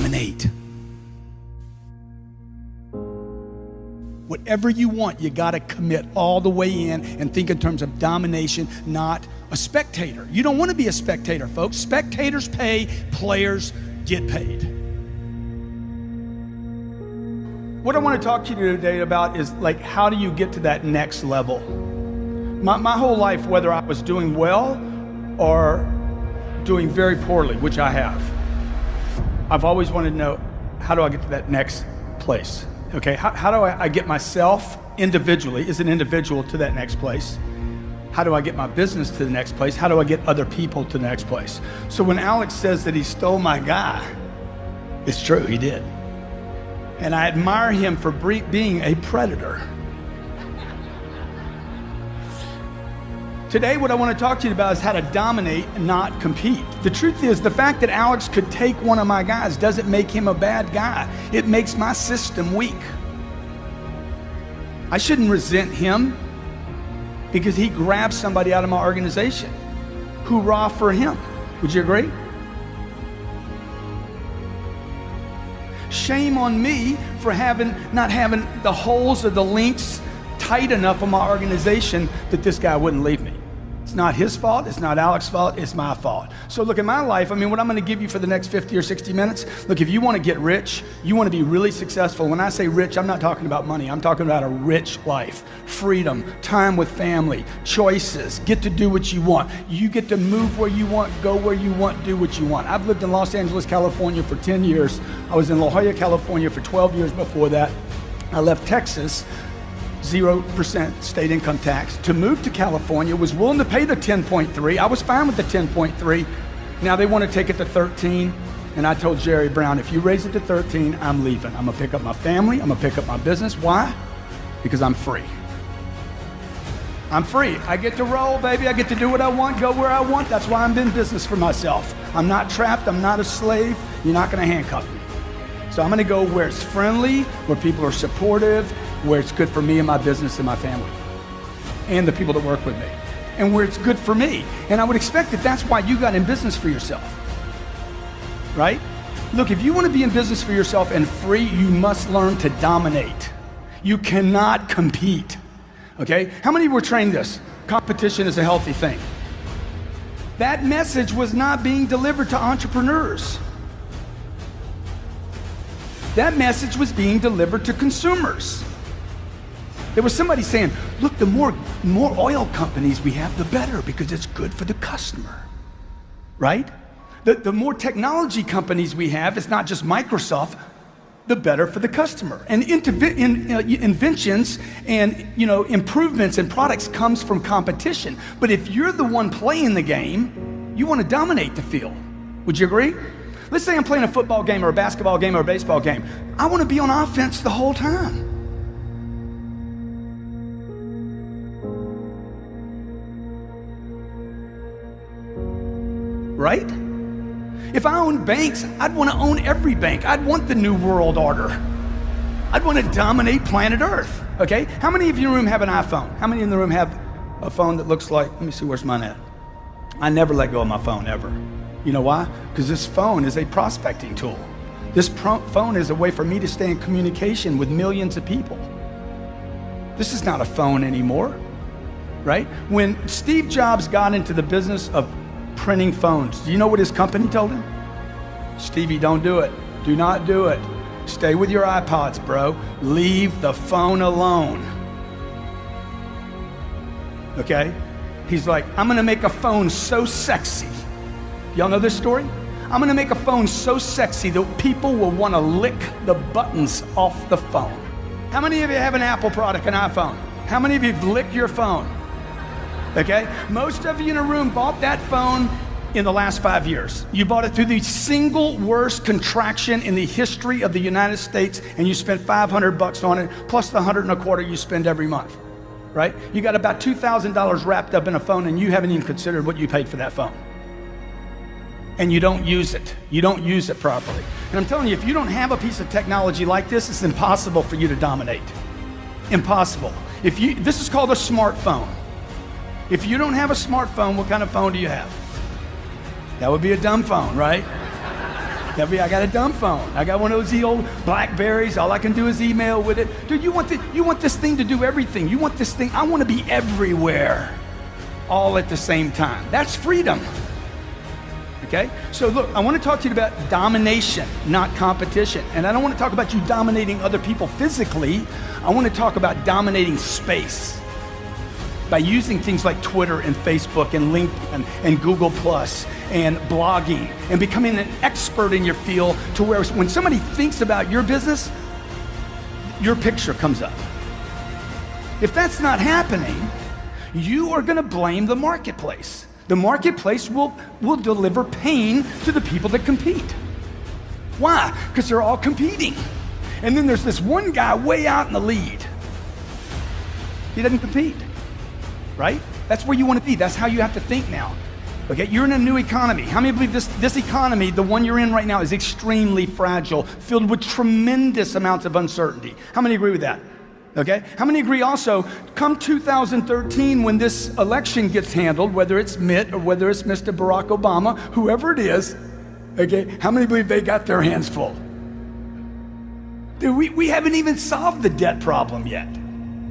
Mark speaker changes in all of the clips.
Speaker 1: dominate. Whatever you want, you got to commit all the way in and think in terms of domination, not a spectator. You don't want to be a spectator, folks. Spectators pay, players get paid. What I want to talk to you today about is like, how do you get to that next level? My whole life, whether I was doing well or doing very poorly, which I have, I've always wanted to know, how do I get to that next place? Okay, how do I get myself individually, as an individual, to that next place? How do I get my business to the next place? How do I get other people to the next place? So when Alex says that he stole my guy, it's true, he did. And I admire him for being a predator. Today, what I want to talk to you about is how to dominate and not compete. The truth is, the fact that Alex could take one of my guys doesn't make him a bad guy. It makes my system weak. I shouldn't resent him because he grabbed somebody out of my organization. Hoorah for him. Would you agree? Shame on me for not having the holes or the links tight enough on my organization that this guy wouldn't leave me. It's not his fault, it's not Alex's fault, it's my fault. So look, in my life, what I'm gonna give you for the next 50 or 60 minutes, look, if you wanna get rich, you wanna be really successful. When I say rich, I'm not talking about money, I'm talking about a rich life, freedom, time with family, choices, get to do what you want. You get to move where you want, go where you want, do what you want. I've lived in Los Angeles, California for 10 years. I was in La Jolla, California for 12 years before that. I left Texas, 0% state income tax, to move to California, was willing to pay the 10.3. I was fine with the 10.3. Now they want to take it to 13. And I told Jerry Brown, if you raise it to 13, I'm leaving. I'm gonna pick up my family, I'm gonna pick up my business. Why? Because I'm free. I'm free. I get to roll, baby. I get to do what I want, go where I want. That's why I'm in business for myself. I'm not trapped, I'm not a slave. You're not gonna handcuff me. So I'm gonna go where it's friendly, where people are supportive, where it's good for me and my business and my family and the people that work with me, and where it's good for me. And I would expect that that's why you got in business for yourself, right? Look, if you want to be in business for yourself and free, you must learn to dominate. You cannot compete, okay? How many were trained this? Competition is a healthy thing. That message was not being delivered to entrepreneurs. That message was being delivered to consumers. There was somebody saying, look, the more oil companies we have, the better, because it's good for the customer, right? The more technology companies we have, it's not just Microsoft, the better for the customer. And inventions and improvements in products comes from competition. But if you're the one playing the game, you want to dominate the field. Would you agree? Let's say I'm playing a football game or a basketball game or a baseball game. I want to be on offense the whole time. Right? If I owned banks, I'd want to own every bank. I'd want the New World Order. I'd want to dominate planet Earth, okay? How many of you in the room have an iPhone? How many in the room have a phone that looks like, let me see, where's mine at? I never let go of my phone, ever. You know why? Because this phone is a prospecting tool. This phone is a way for me to stay in communication with millions of people. This is not a phone anymore, right? When Steve Jobs got into the business of printing phones, do you know what his company told him? Stevie, don't do it. Do not do it. Stay with your iPods, bro. Leave the phone alone. Okay? He's like, I'm gonna make a phone so sexy. Y'all know this story? I'm gonna make a phone so sexy that people will wanna lick the buttons off the phone. How many of you have an Apple product, an iPhone? How many of you have licked your phone? Okay? Most of you in a room bought that phone in the last 5 years. You bought it through the single worst contraction in the history of the United States, and you spent $500 on it, plus the $125 you spend every month, right? You got about $2,000 wrapped up in a phone, and you haven't even considered what you paid for that phone. And you don't use it. You don't use it properly. And I'm telling you, if you don't have a piece of technology like this, it's impossible for you to dominate. Impossible. This is called a smartphone. If you don't have a smartphone, what kind of phone do you have? That would be a dumb phone, right? I got a dumb phone. I got one of those old Blackberries. All I can do is email with it. Dude, you want this thing to do everything. You want this thing, I want to be everywhere all at the same time. That's freedom. Okay? So look, I want to talk to you about domination, not competition. And I don't want to talk about you dominating other people physically. I want to talk about dominating space by using things like Twitter and Facebook and LinkedIn and Google Plus and blogging and becoming an expert in your field to where when somebody thinks about your business, your picture comes up. If that's not happening, you are going to blame the marketplace. The marketplace will deliver pain to the people that compete. Why? Because they're all competing. And then there's this one guy way out in the lead. He doesn't compete, right? That's where you want to be. That's how you have to think now. Okay, you're in a new economy. How many believe this economy, the one you're in right now, is extremely fragile, filled with tremendous amounts of uncertainty? How many agree with that? Okay, how many agree also, come 2013 when this election gets handled, whether it's Mitt or whether it's Mr. Barack Obama, whoever it is, okay, how many believe they got their hands full? Dude, we haven't even solved the debt problem yet,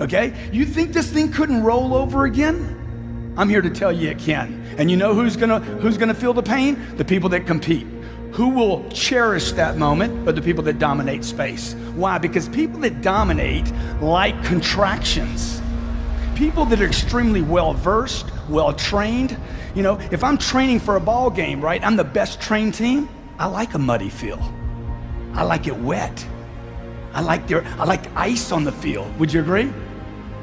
Speaker 1: okay? You think this thing couldn't roll over again? I'm here to tell you it can. And you know who's gonna feel the pain? The people that compete. Who will cherish that moment? But the people that dominate space. Why? Because people that dominate like contractions. People that are extremely well-versed, well-trained. You know, if I'm training for a ball game, right, I'm the best trained team, I like a muddy field. I like it wet. I like ice on the field. Would you agree?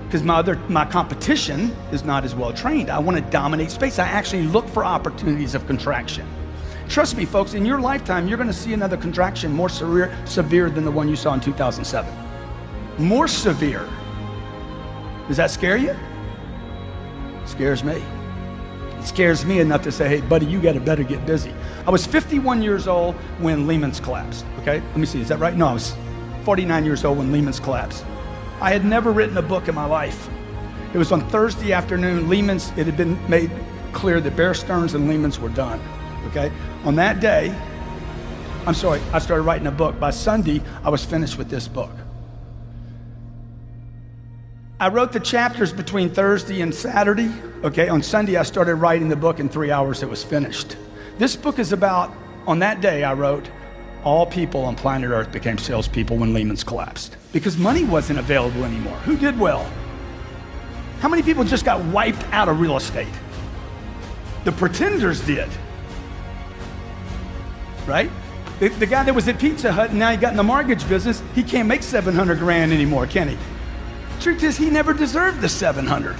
Speaker 1: Because my competition is not as well-trained. I want to dominate space. I actually look for opportunities of contraction. Trust me, folks, in your lifetime, you're going to see another contraction more severe than the one you saw in 2007. More severe. Does that scare you? It scares me. It scares me enough to say, hey, buddy, you better get busy. I was 51 years old when Lehman's collapsed, okay? Let me see, is that right? No, I was 49 years old when Lehman's collapsed. I had never written a book in my life. It was on Thursday afternoon. It had been made clear that Bear Stearns and Lehman's were done. Okay? On that day, I started writing a book. By Sunday, I was finished with this book. I wrote the chapters between Thursday and Saturday. Okay? On Sunday, I started writing the book. In 3 hours, it was finished. This book is about, on that day, I wrote, all people on planet Earth became salespeople when Lehman's collapsed. Because money wasn't available anymore. Who did well? How many people just got wiped out of real estate? The pretenders did. Right? The guy that was at Pizza Hut and now he got in the mortgage business, he can't make 700 grand anymore, can he? Truth is, he never deserved the 700.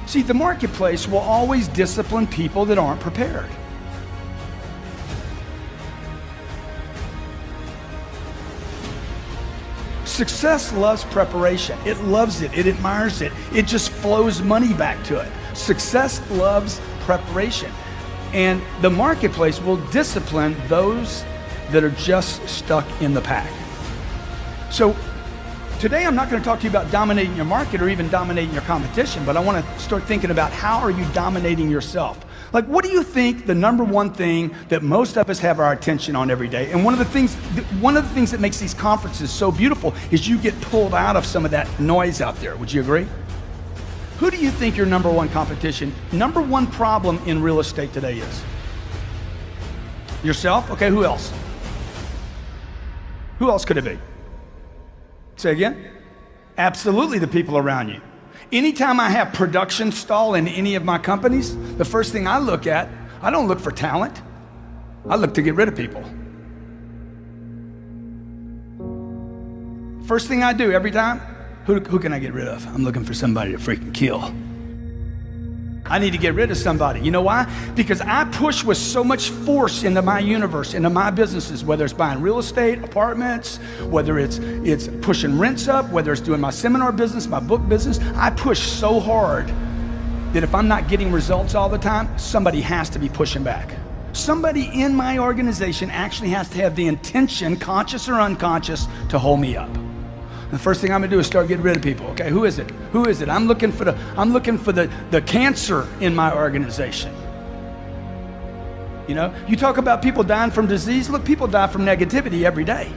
Speaker 1: See, the marketplace will always discipline people that aren't prepared. Success loves preparation. It loves it. It admires it. It just flows money back to it. Success loves preparation. And the marketplace will discipline those that are just stuck in the pack. So today I'm not going to talk to you about dominating your market or even dominating your competition, but I want to start thinking about how are you dominating yourself? Like, what do you think the number one thing that most of us have our attention on every day? And one of the things that makes these conferences so beautiful is you get pulled out of some of that noise out there. Would you agree? Who do you think your number one competition, number one problem in real estate today is? Yourself? Okay, who else? Who else could it be? Say again? Absolutely the people around you. Anytime I have production stall in any of my companies, the first thing I look at, I don't look for talent. I look to get rid of people. First thing I do every time, who can I get rid of? I'm looking for somebody to freaking kill. I need to get rid of somebody. You know why? Because I push with so much force into my universe, into my businesses, whether it's buying real estate, apartments, whether it's pushing rents up, whether it's doing my seminar business, my book business. I push so hard that if I'm not getting results all the time, somebody has to be pushing back. Somebody in my organization actually has to have the intention, conscious or unconscious, to hold me up. The first thing I'm gonna do is start getting rid of people. Okay, who is it? Who is it? I'm looking for the cancer in my organization. You know, you talk about people dying from disease. Look, people die from negativity every day.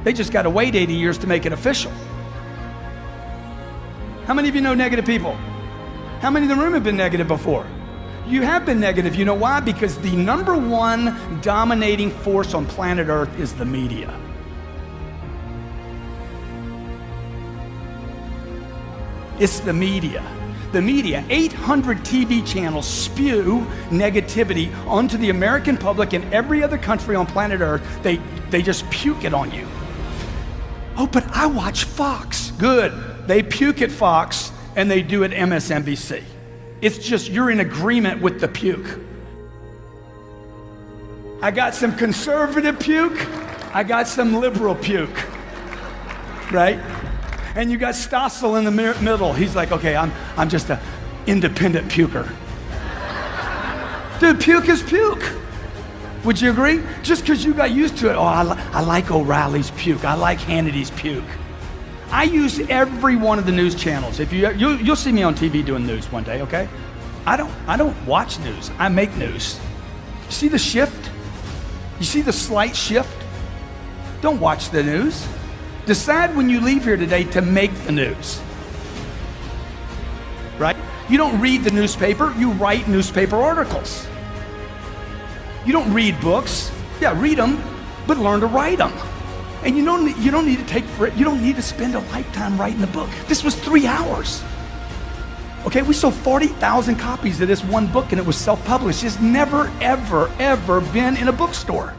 Speaker 1: They just got to wait 80 years to make it official. How many of you know negative people? How many in the room have been negative before? You have been negative. You know why? Because the number one dominating force on planet Earth is the media. It's the media. The media, 800 TV channels spew negativity onto the American public and every other country on planet Earth. They just puke it on you. Oh, but I watch Fox. Good. They puke at Fox and they do at MSNBC. It's just you're in agreement with the puke. I got some conservative puke. I got some liberal puke. Right? And you got Stossel in the middle. He's like, okay, I'm just an independent puker. Dude, puke is puke. Would you agree? Just because you got used to it. Oh, I like O'Reilly's puke. I like Hannity's puke. I use every one of the news channels. If you'll see me on TV doing news one day, okay? I don't watch news. I make news. See the shift? You see the slight shift? Don't watch the news. Decide when you leave here today to make the news. Right? You don't read the newspaper, you write newspaper articles. You don't read books. Yeah, read them, but learn to write them. And you don't need to spend a lifetime writing a book. This was 3 hours. Okay, we sold 40,000 copies of this one book and it was self-published. It's never, ever, ever been in a bookstore.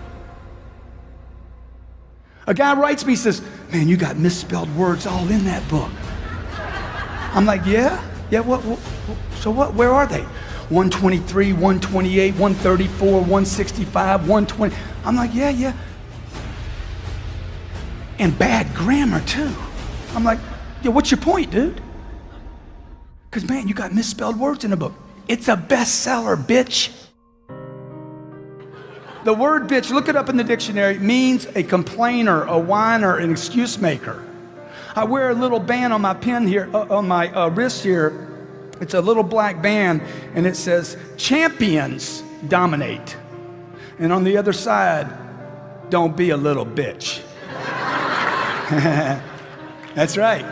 Speaker 1: A guy writes me, says, man, you got misspelled words all in that book. I'm like, yeah, so what, where are they? 123, 128, 134, 165, 120. I'm like, yeah. And bad grammar too. I'm like, yeah, what's your point, dude? Because man, you got misspelled words in the book. It's a bestseller, bitch. The word bitch, look it up in the dictionary, means a complainer, a whiner, an excuse maker. I wear a little band on my pin here, on my wrist here. It's a little black band, and it says, champions dominate. And on the other side, don't be a little bitch. That's right.